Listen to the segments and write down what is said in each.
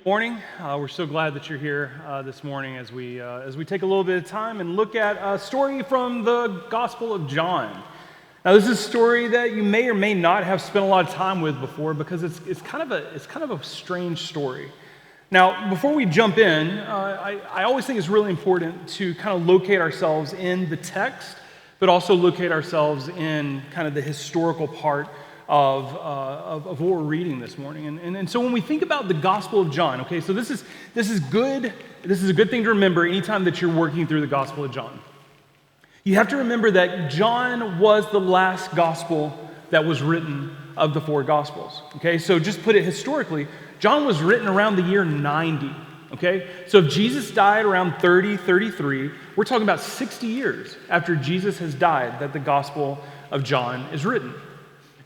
Morning. We're so glad that you're here this morning as we take a little bit of time and look at a story from the Gospel of John. Now, this is a story that you may or may not have spent a lot of time with before because it's kind of a strange story. Now, before we jump in, I always think it's really important to kind of locate ourselves in the text, but also locate ourselves in kind of the historical part of what we're reading this morning. And so when we think about the Gospel of John, okay, so this is good. This is a good thing to remember anytime that you're working through the Gospel of John. You have to remember that John was the last gospel that was written of the four Gospels, okay? So just put it historically, John was written around the year 90, okay? So if Jesus died around 30, 33, we're talking about 60 years after Jesus has died that the Gospel of John is written.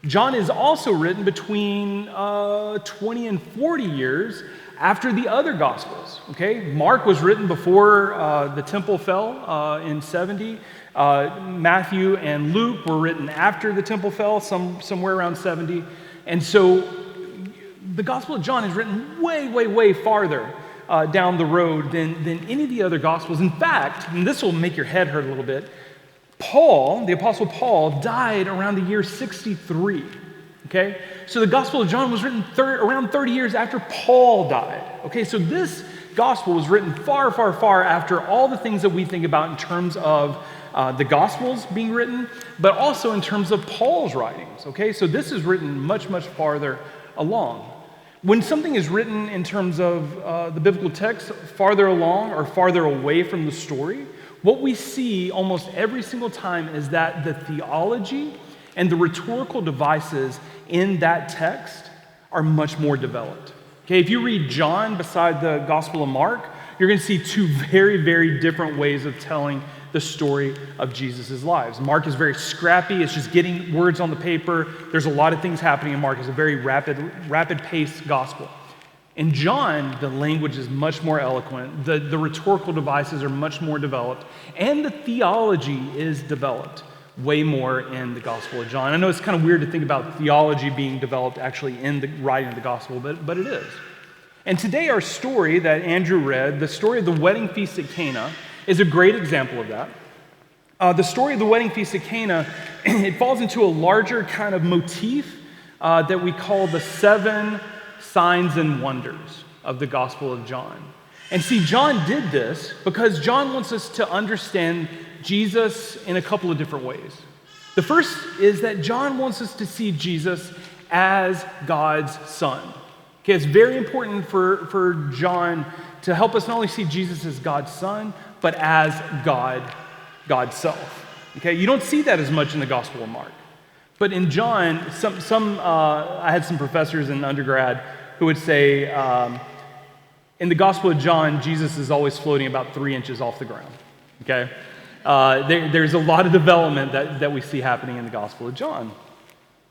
John is also written between 20 and 40 years after the other Gospels, okay? Mark was written before the temple fell in 70. Matthew and Luke were written after the temple fell, somewhere around 70. And so the Gospel of John is written way, way, way farther down the road than any of the other Gospels. In fact, and this will make your head hurt a little bit, Paul, the Apostle Paul, died around the year 63, okay? So the Gospel of John was written around 30 years after Paul died, okay? So this Gospel was written far, far, far after all the things that we think about in terms of the Gospels being written, but also in terms of Paul's writings, okay? So this is written much, much farther along. When something is written in terms of the biblical text farther along or farther away from the story, what we see almost every single time is that the theology and the rhetorical devices in that text are much more developed. Okay, if you read John beside the Gospel of Mark, you're going to see two very, very different ways of telling the story of Jesus' lives. Mark is very scrappy. It's just getting words on the paper. There's a lot of things happening in Mark. It's a very rapid-paced gospel. In John, the language is much more eloquent, the rhetorical devices are much more developed, and the theology is developed way more in the Gospel of John. I know it's kind of weird to think about theology being developed actually in the writing of the Gospel, but it is. And today our story that Andrew read, the story of the wedding feast at Cana, is a great example of that. The story of the wedding feast at Cana, it falls into a larger kind of motif that we call the 7 signs and wonders of the Gospel of John. And see, John did this because John wants us to understand Jesus in a couple of different ways. The first is that John wants us to see Jesus as God's Son. Okay, it's very important for John to help us not only see Jesus as God's Son, but as God's self. Okay, you don't see that as much in the Gospel of Mark. But in John, I had some professors in undergrad who would say, in the Gospel of John, Jesus is always floating about 3 inches off the ground, okay? There's a lot of development that we see happening in the Gospel of John.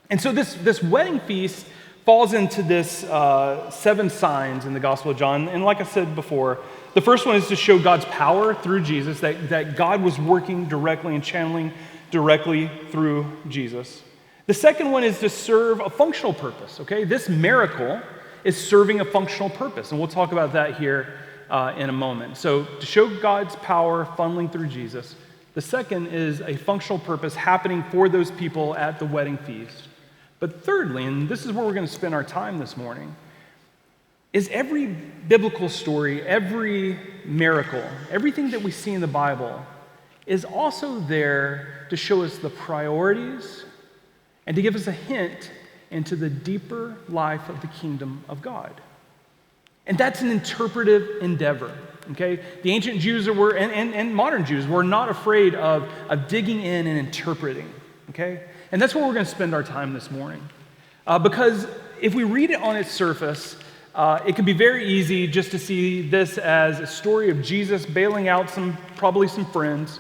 And so this wedding feast falls into this 7 signs in the Gospel of John. And like I said before, the first one is to show God's power through Jesus, that God was working directly and channeling directly through Jesus. The second one is to serve a functional purpose, okay? This miracle is serving a functional purpose, and we'll talk about that here in a moment. So to show God's power funneling through Jesus. The second is a functional purpose happening for those people at the wedding feast. But thirdly, and this is where we're going to spend our time this morning, is every biblical story, every miracle, everything that we see in the Bible is also there to show us the priorities and to give us a hint into the deeper life of the kingdom of God. And that's an interpretive endeavor, okay? The ancient Jews and modern Jews were not afraid of digging in and interpreting, okay? And that's where we're going to spend our time this morning. Because if we read it on its surface, it can be very easy just to see this as a story of Jesus bailing out probably some friends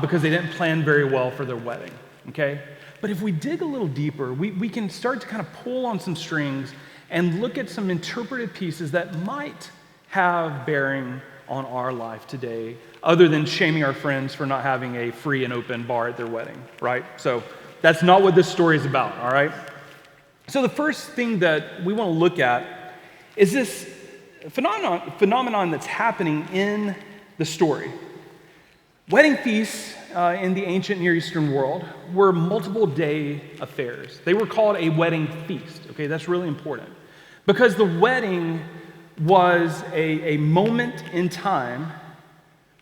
because they didn't plan very well for their wedding, okay? But if we dig a little deeper, we can start to kind of pull on some strings and look at some interpretive pieces that might have bearing on our life today, other than shaming our friends for not having a free and open bar at their wedding, right? So that's not what this story is about, all right? So the first thing that we want to look at is this phenomenon that's happening in the story. Wedding feasts in the ancient Near Eastern world were multiple day affairs. They were called a wedding feast, okay? That's really important. Because the wedding was a moment in time,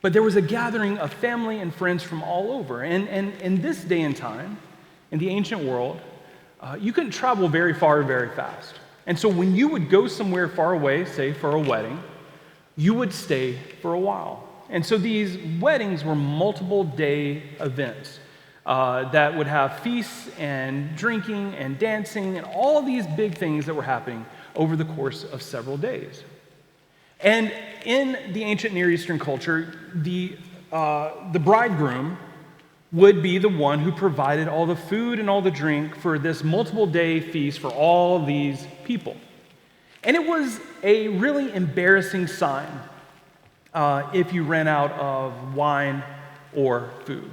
but there was a gathering of family and friends from all over. And in this day and time, in the ancient world, you couldn't travel very far very fast. And so when you would go somewhere far away, say for a wedding, you would stay for a while. And so these weddings were multiple day events that would have feasts and drinking and dancing and all these big things that were happening over the course of several days. And in the ancient Near Eastern culture, the bridegroom would be the one who provided all the food and all the drink for this multiple day feast for all these people. And it was a really embarrassing sign if you ran out of wine or food.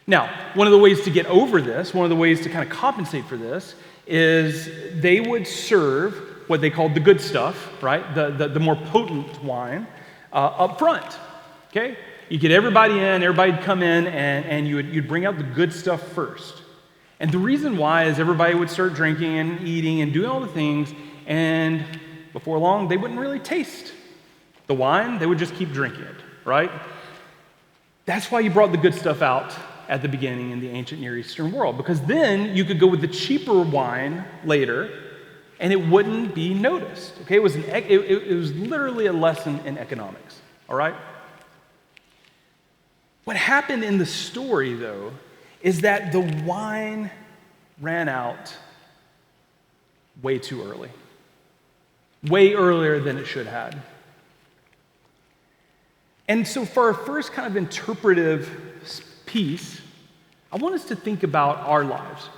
Now, one of the ways to get over this, one of the ways to kind of compensate for this, is they would serve what they called the good stuff, right? The more potent wine up front, okay? You get everybody in, everybody'd come in, and you'd bring out the good stuff first. And the reason why is everybody would start drinking and eating and doing all the things, and before long, they wouldn't really taste the wine. They would just keep drinking it, right? That's why you brought the good stuff out at the beginning in the ancient Near Eastern world, because then you could go with the cheaper wine later, and it wouldn't be noticed, okay? It was literally a lesson in economics, all right? What happened in the story, though, is that the wine ran out way too early. Way earlier than it should have. And so for our first kind of interpretive piece, I want us to think about our lives.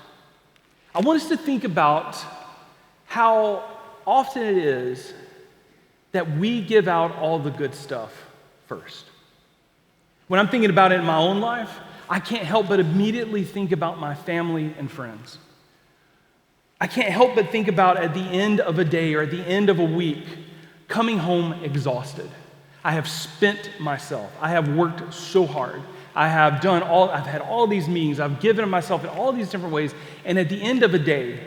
I want us to think about how often it is that we give out all the good stuff first. When I'm thinking about it in my own life, I can't help but immediately think about my family and friends. I can't help but think about at the end of a day or at the end of a week, coming home exhausted. I have spent myself. I have worked so hard. I've had all these meetings. I've given myself in all these different ways. And at the end of a day,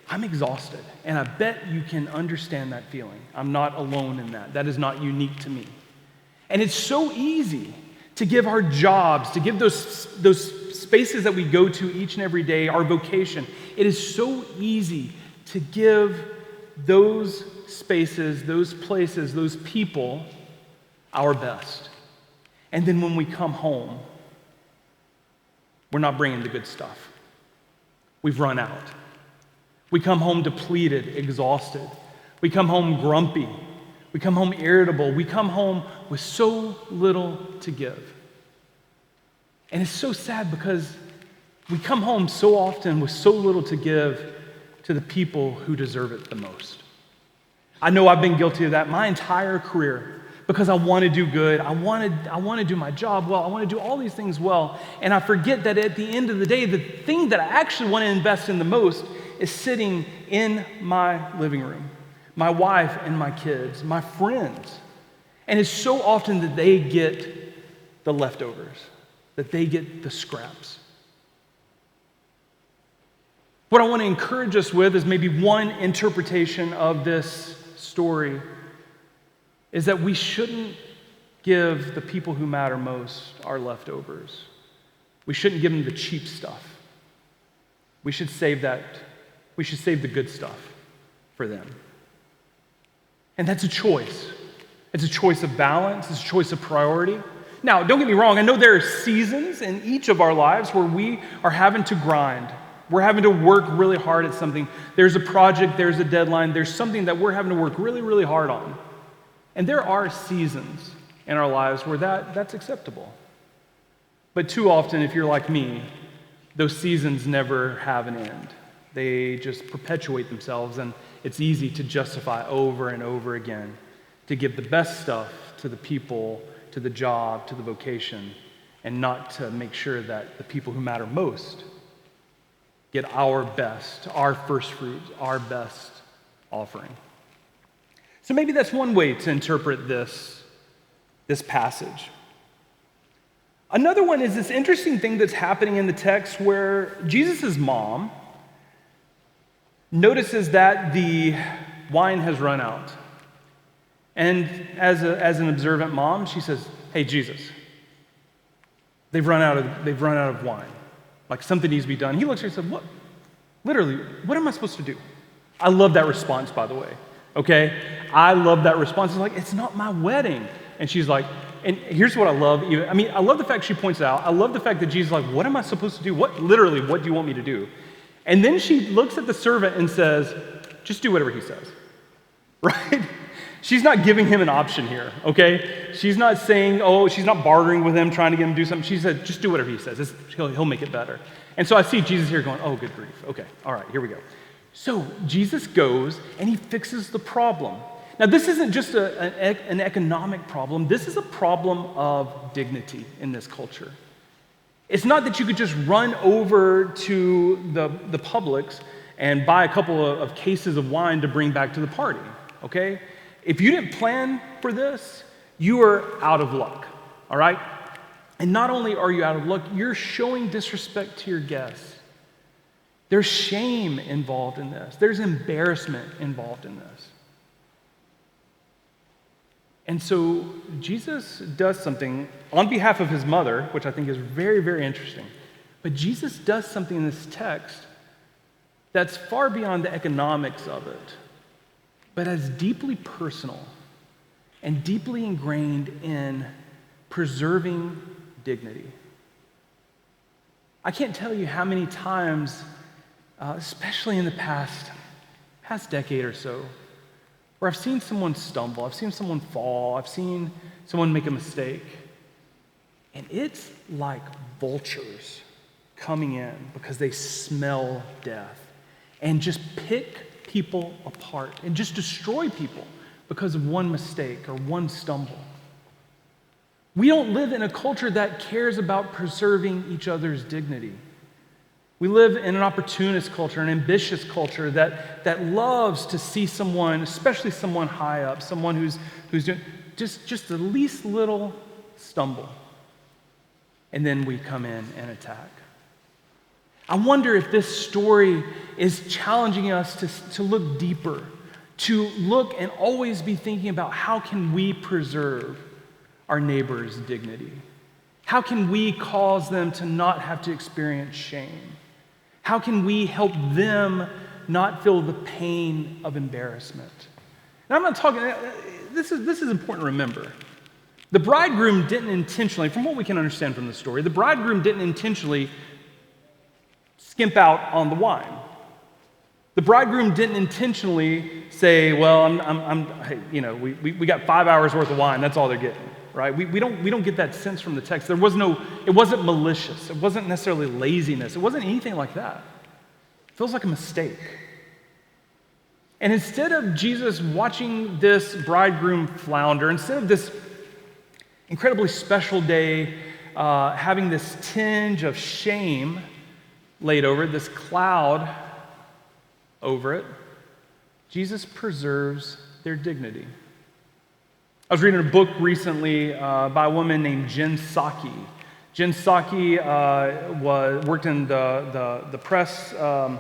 I'm exhausted. And I bet you can understand that feeling. I'm not alone in that. That is not unique to me. And it's so easy to give our jobs, to give those spaces that we go to each and every day, our vocation. It is so easy to give those spaces, those places, those people our best. And then when we come home, we're not bringing the good stuff. We've run out. We come home depleted, exhausted. We come home grumpy. We come home irritable. We come home with so little to give. And it's so sad because we come home so often with so little to give to the people who deserve it the most. I know I've been guilty of that my entire career because I want to do good. I want to do my job well. I want to do all these things well. And I forget that at the end of the day, the thing that I actually want to invest in the most is sitting in my living room, my wife and my kids, my friends. And it's so often that they get the leftovers, that they get the scraps. What I want to encourage us with is maybe one interpretation of this story is that we shouldn't give the people who matter most our leftovers. We shouldn't give them the cheap stuff. We should save that. We should save the good stuff for them. And that's a choice. It's a choice of balance. It's a choice of priority. Now, don't get me wrong. I know there are seasons in each of our lives where we are having to grind. We're having to work really hard at something. There's a project, there's a deadline, there's something that we're having to work really, really hard on. And there are seasons in our lives where that's acceptable. But too often, if you're like me, those seasons never have an end. They just perpetuate themselves, and it's easy to justify over and over again to give the best stuff to the people, to the job, to the vocation, and not to make sure that the people who matter most get our best, our first fruits, our best offering. So maybe that's one way to interpret this passage. Another one is this interesting thing that's happening in the text where Jesus' mom notices that the wine has run out. And as an observant mom, she says, "Hey, Jesus, they've run out of wine. Like something needs to be done." He looks at her and said, "What? Literally, what am I supposed to do?" I love that response, by the way. Okay? I love that response. It's like, "It's not my wedding." And she's like, and here's what I love. I love the fact she points out. I love the fact that Jesus is like, "What am I supposed to do? What do you want me to do?" And then she looks at the servant and says, "Just do whatever he says." Right? She's not giving him an option here, okay? She's not saying, she's not bartering with him, trying to get him to do something. She said, "Just do whatever he says. He'll make it better." And so I see Jesus here going, "Oh, good grief. Okay, all right, here we go." So Jesus goes and he fixes the problem. Now, this isn't just an economic problem. This is a problem of dignity in this culture. It's not that you could just run over to the Publix and buy a couple of cases of wine to bring back to the party, okay? If you didn't plan for this, you are out of luck, all right? And not only are you out of luck, you're showing disrespect to your guests. There's shame involved in this. There's embarrassment involved in this. And so Jesus does something on behalf of his mother, which I think is very, very interesting. But Jesus does something in this text that's far beyond the economics of it, but as deeply personal and deeply ingrained in preserving dignity. I can't tell you how many times, especially in the past decade or so, where I've seen someone stumble, I've seen someone fall, I've seen someone make a mistake, and it's like vultures coming in because they smell death and just pick people apart and just destroy people because of one mistake or one stumble. We don't live in a culture that cares about preserving each other's dignity. We live in an opportunist culture, an ambitious culture that loves to see someone, especially someone high up, someone who's doing just the least little stumble. And then we come in and attack. I wonder if this story is challenging us to look deeper, to look and always be thinking about how can we preserve our neighbor's dignity? How can we cause them to not have to experience shame? How can we help them not feel the pain of embarrassment? And I'm not talking, this is important to remember. The bridegroom didn't intentionally, from what we can understand from the story, the bridegroom didn't intentionally skimp out on the wine. The bridegroom didn't intentionally say, "Well, we got 5 hours worth of wine. That's all they're getting." Right? We don't get that sense from the text. It wasn't malicious. It wasn't necessarily laziness. It wasn't anything like that. It feels like a mistake. And instead of Jesus watching this bridegroom flounder, instead of this incredibly special day having this tinge of shame laid over it, this cloud over it, Jesus preserves their dignity. I was reading a book recently by a woman named Jen Psaki. Jen Psaki worked in the press, the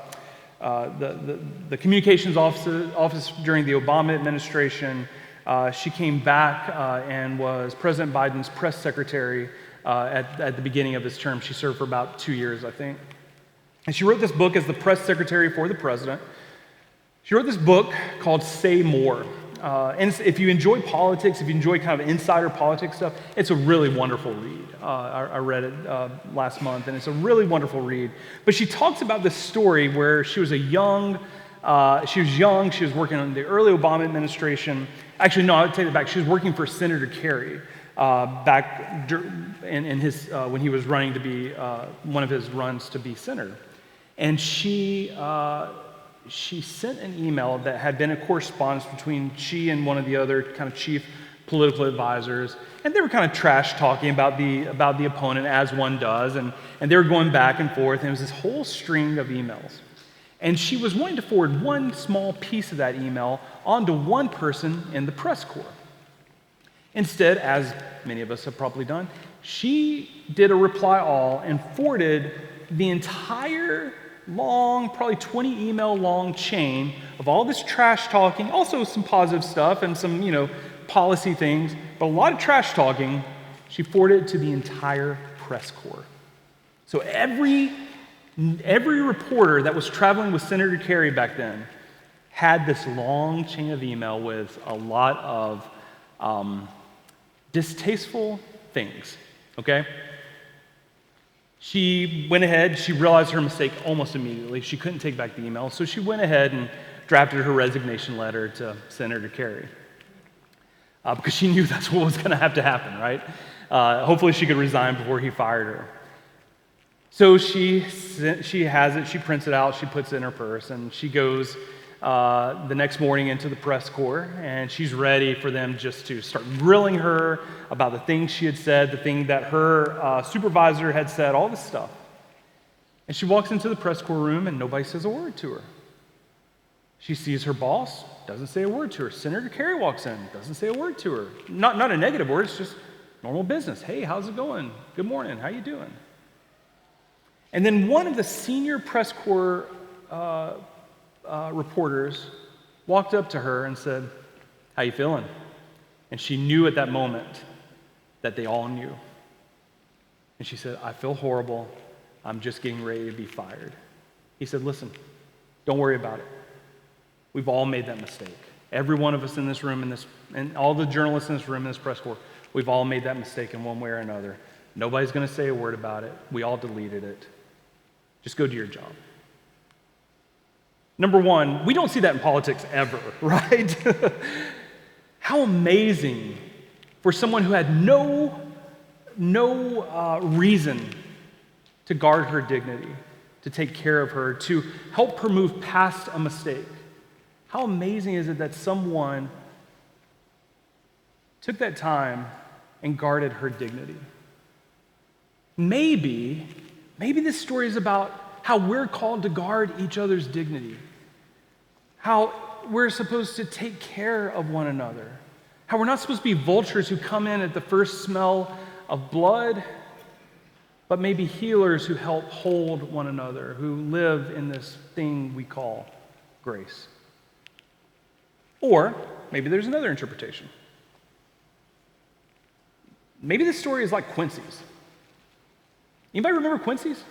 communications office during the Obama administration. She came back and was President Biden's press secretary at the beginning of his term. She served for about 2 years, I think. And she wrote this book as the press secretary for the president. She wrote this book called Say More. And if you enjoy politics, if you enjoy kind of insider politics stuff, it's a really wonderful read. I read it last month, and it's a really wonderful read. But she talks about this story where she was young, she was working on the early Obama administration. Actually, no, I'll take it back. She was working for Senator Kerry back in his, when he was running to be, one of his runs to be senator. And she sent an email that had been a correspondence between she and one of the other kind of chief political advisors, and they were kind of trash talking about the opponent, as one does, and they were going back and forth, and it was this whole string of emails. And she was wanting to forward one small piece of that email onto one person in the press corps. Instead, as many of us have probably done, she did a reply all and forwarded the entire long, probably 20 email long chain of all this trash talking, also some positive stuff and some, policy things, but a lot of trash talking. She forwarded it to the entire press corps. So every reporter that was traveling with Senator Kerry back then had this long chain of email with a lot of distasteful things, okay? She went ahead, she realized her mistake almost immediately. She couldn't take back the email, so she went ahead and drafted her resignation letter to Senator Kerry. Because she knew that's what was going to have to happen, right? Hopefully she could resign before he fired her. So she has it, she prints it out, she puts it in her purse, and she goes the next morning into the press corps, and she's ready for them just to start grilling her about the things she had said, the thing that her supervisor had said, all this stuff. And she walks into the press corps room, and nobody says a word to her. She sees her boss, doesn't say a word to her. Senator Kerry walks in, doesn't say a word to her. Not a negative word, it's just normal business. Hey, how's it going? Good morning, how you doing? And then one of the senior press corps reporters walked up to her and said, "How you feeling?" And she knew at that moment that they all knew. And she said, "I feel horrible. I'm just getting ready to be fired." He said, "Listen, don't worry about it. We've all made that mistake. Every one of us in this room, and all the journalists in this room, in this press corps, we've all made that mistake in one way or another. Nobody's going to say a word about it. We all deleted it. Just go do your job." Number one, we don't see that in politics ever, right? How amazing for someone who had no reason to guard her dignity, to take care of her, to help her move past a mistake. How amazing is it that someone took that time and guarded her dignity? Maybe this story is about how we're called to guard each other's dignity, how we're supposed to take care of one another, how we're not supposed to be vultures who come in at the first smell of blood, but maybe healers who help hold one another, who live in this thing we call grace. Or maybe there's another interpretation. Maybe this story is like Quincy's. Anybody remember Quincy's?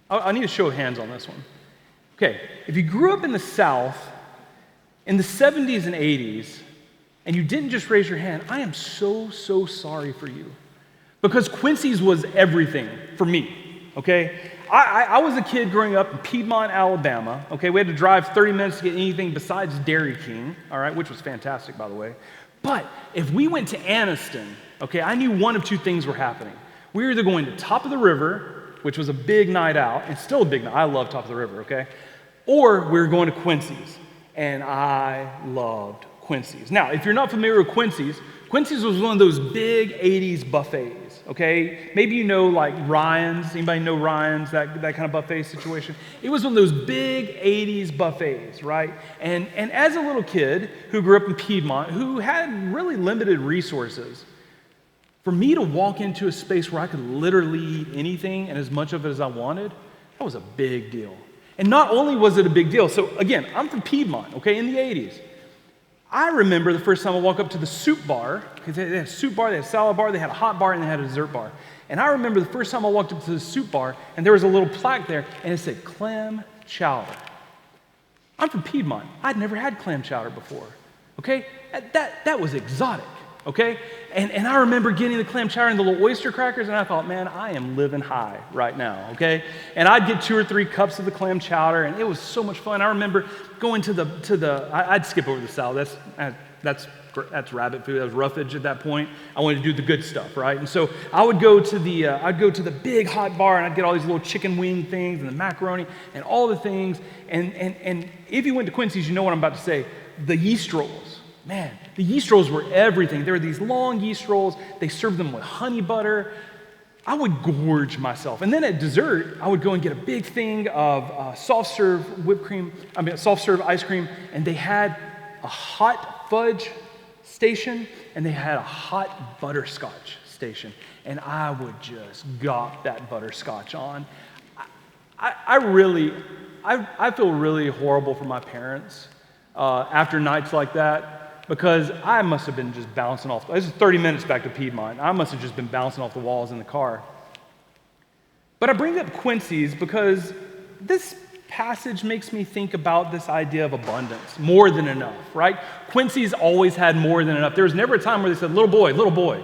I need a show of hands on this one. Okay, if you grew up in the South in the 70s and 80s, and you didn't just raise your hand, I am so sorry for you. Because Quincy's was everything for me, okay? I was a kid growing up in Piedmont, Alabama, okay? We had to drive 30 minutes to get anything besides Dairy King, all right, which was fantastic, by the way. But if we went to Anniston, okay, I knew one of two things were happening. We were either going to Top of the River, which was a big night out, and still a big night. I love Top of the River, okay? Or we were going to Quincy's, and I loved Quincy's. Now, if you're not familiar with Quincy's was one of those big 80s buffets, okay? Maybe you know like Ryan's. Anybody know Ryan's, that kind of buffet situation? It was one of those big 80s buffets, right? And as a little kid who grew up in Piedmont, who had really limited resources, for me to walk into a space where I could literally eat anything and as much of it as I wanted, that was a big deal. And not only was it a big deal, so again, I'm from Piedmont, okay, in the 80s. I remember the first time I walked up to the soup bar, because they had a soup bar, they had a salad bar, they had a hot bar, and they had a dessert bar. And I remember the first time I walked up to the soup bar, and there was a little plaque there, and it said clam chowder. I'm from Piedmont. I'd never had clam chowder before. okay? That was exotic, okay? And I remember getting the clam chowder and the little oyster crackers, and I thought, man, I am living high right now, okay? And I'd get 2 or 3 cups of the clam chowder, and it was so much fun. I remember going I'd skip over the salad. That's rabbit food. That was roughage at that point. I wanted to do the good stuff, right? And so I would go to the big hot bar, and I'd get all these little chicken wing things and the macaroni and all the things. And if you went to Quincy's, you know what I'm about to say. The yeast rolls. Man, the yeast rolls were everything. There were these long yeast rolls. They served them with honey butter. I would gorge myself. And then at dessert, I would go and get a big thing of soft serve ice cream, and they had a hot fudge station, and they had a hot butterscotch station, and I would just gop that butterscotch on. I feel really horrible for my parents after nights like that, because I must have been just bouncing off. This is 30 minutes back to Piedmont. I must have just been bouncing off the walls in the car. But I bring up Quincy's because this passage makes me think about this idea of abundance, more than enough, right? Quincy's always had more than enough. There was never a time where they said, little boy,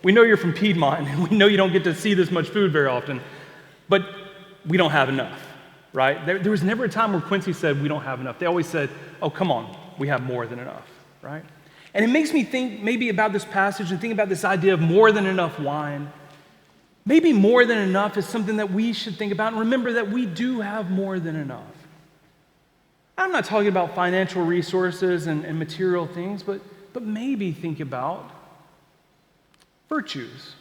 we know you're from Piedmont, and we know you don't get to see this much food very often, but we don't have enough, right? There was never a time where Quincy said, we don't have enough. They always said, oh, come on, we have more than enough, right? And it makes me think maybe about this passage and think about this idea of more than enough wine. Maybe more than enough is something that we should think about and remember that we do have more than enough. I'm not talking about financial resources and material things, but maybe think about virtues,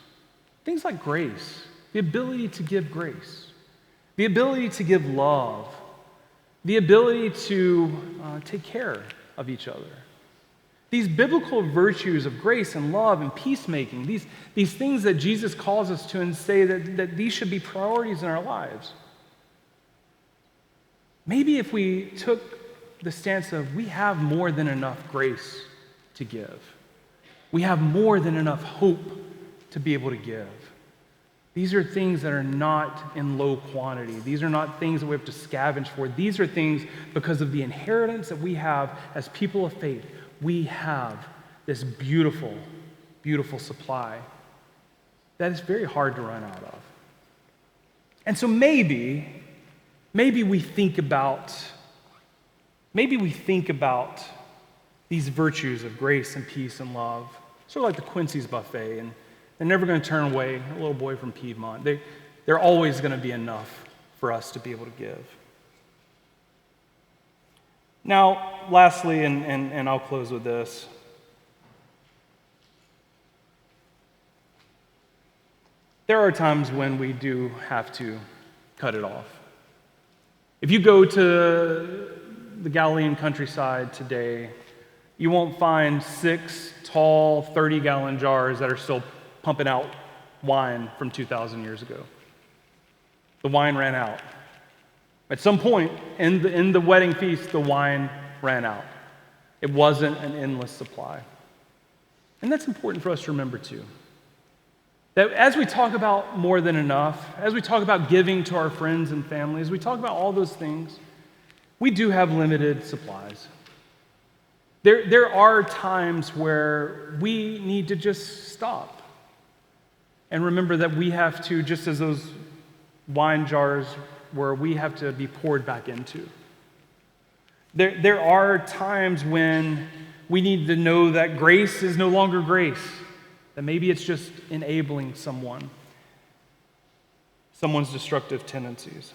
things like grace, the ability to give grace, the ability to give love, the ability to take care of each other. These biblical virtues of grace and love and peacemaking, these things that Jesus calls us to and say that these should be priorities in our lives. Maybe if we took the stance of we have more than enough grace to give, we have more than enough hope to be able to give. These are things that are not in low quantity. These are not things that we have to scavenge for. These are things because of the inheritance that we have as people of faith. We have this beautiful, beautiful supply that is very hard to run out of. And so maybe we think about these virtues of grace and peace and love, sort of like the Quincy's buffet, and they're never going to turn away a little boy from Piedmont. They're always going to be enough for us to be able to give. Now, lastly, and I'll close with this. There are times when we do have to cut it off. If you go to the Galilean countryside today, you won't find 6 tall 30-gallon jars that are still pumping out wine from 2,000 years ago. The wine ran out. At some point in the wedding feast, the wine ran out. It wasn't an endless supply. And that's important for us to remember too. That as we talk about more than enough, as we talk about giving to our friends and family, as we talk about all those things, we do have limited supplies. There are times where we need to just stop and remember that we have to, just as those wine jars where we have to be poured back into. There are times when we need to know that grace is no longer grace, that maybe it's just enabling someone's destructive tendencies.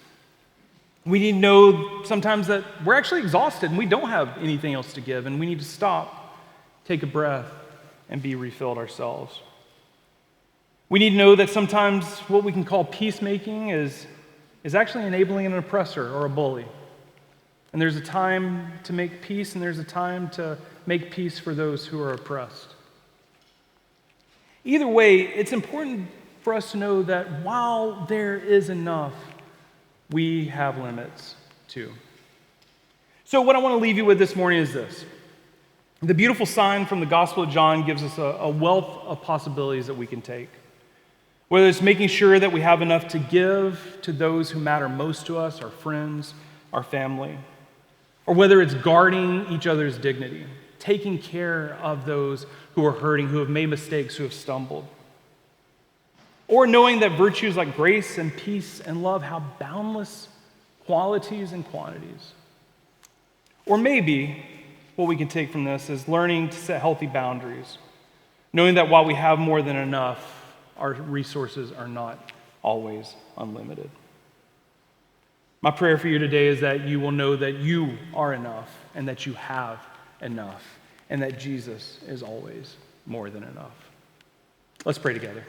We need to know sometimes that we're actually exhausted and we don't have anything else to give, and we need to stop, take a breath, and be refilled ourselves. We need to know that sometimes what we can call peacemaking is actually enabling an oppressor or a bully. And there's a time to make peace, and there's a time to make peace for those who are oppressed. Either way, it's important for us to know that while there is enough, we have limits too. So what I want to leave you with this morning is this. The beautiful sign from the Gospel of John gives us a wealth of possibilities that we can take. Whether it's making sure that we have enough to give to those who matter most to us, our friends, our family, or whether it's guarding each other's dignity, taking care of those who are hurting, who have made mistakes, who have stumbled. Or knowing that virtues like grace and peace and love have boundless qualities and quantities. Or maybe what we can take from this is learning to set healthy boundaries, knowing that while we have more than enough, our resources are not always unlimited. My prayer for you today is that you will know that you are enough and that you have enough and that Jesus is always more than enough. Let's pray together.